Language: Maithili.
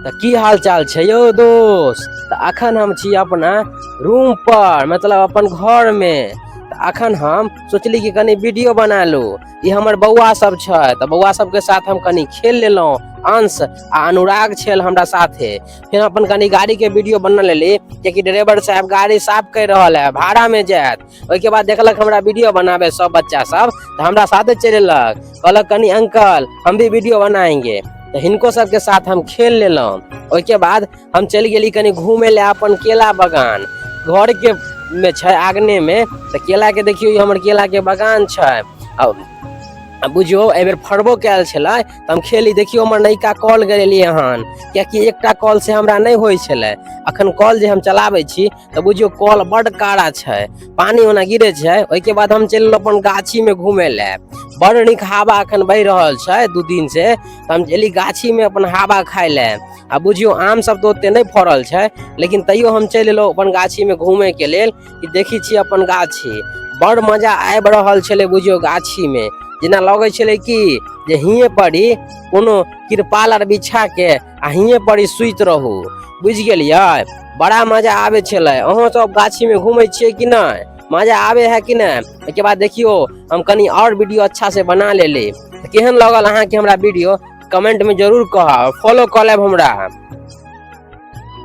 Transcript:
तो की हाल चाल छे यो दोस्त। तो अखन हम छी अपना रूम पर, मतलब अपन घर में। तो अखन हम सोचली कि कनी वीडियो बना लू। ये हमर बौआ सब छे, तो बौआ सब के साथ हम कनी खेल लेलौं। अंश आ अनुराग छेल हमरा साथे। फिर अपन कनी गाड़ी के वीडियो बना लेली, क्योंकि ड्राइवर साहब गाड़ी साफ कर रहल है, भाड़ा में जात। ओके बाद देखलक हमरा वीडियो बनावे सब बच्चा सब, तो हमरा साथे चलेलक, कहलक कनी अंकल हम भी वीडियो बनाएंगे। तो हिनको सबके साथ हम खेल लेलौं। ओके बाद हम चल गेली कनी घूमे ले अपन केला बगान। घर के में छे आंगने में, तो केला के देखियो हमर केला के बगान छे। बुझियो एबेर फरबो कैल छलै, तो हम खेली। देखियो हमर नयका कॉल गरेलिए हन, कियाकि एकटा कॉल से हमरा नहीं होय छलै। अखन कॉल जे हम चलाबै छी तो बुझियो कॉल बड़ काड़ा छै, पानी ओना गिरे छै। ओके बाद हम चल अपन गाछी में घूमे ले। बड़ नीक हवा अखन बह रहल छै 2 दिन से, तो हम चली गाछी में अपन हवा खाय ले। आ बुझियो आम सब तो ओते नहीं फड़ल छै, लेकिन तैयो हम चल एलो अपन गाछी में घूमे के लेल। कि देखी छी अपन गाछी, बड़ मजा आबि रहल छलै। बुझियो गाछी में जेना लगे छले कि जे हिये पड़ी कोनो तिरपाल आर बिछा के आ हिये पड़ी सुइत रहू। बुझ गेलियै, बड़ा मजा आवे छले। अहों सब गाछी में घूमे छियै कि नहीं, मजा आवे है कि नहीं। उसके बाद देखियो हम कनी और वीडियो अच्छा से बना लेली। केहन लगल अहाँ के हमरा वीडियो कमेंट में जरूर कहब, फॉलो कर लेब हमरा।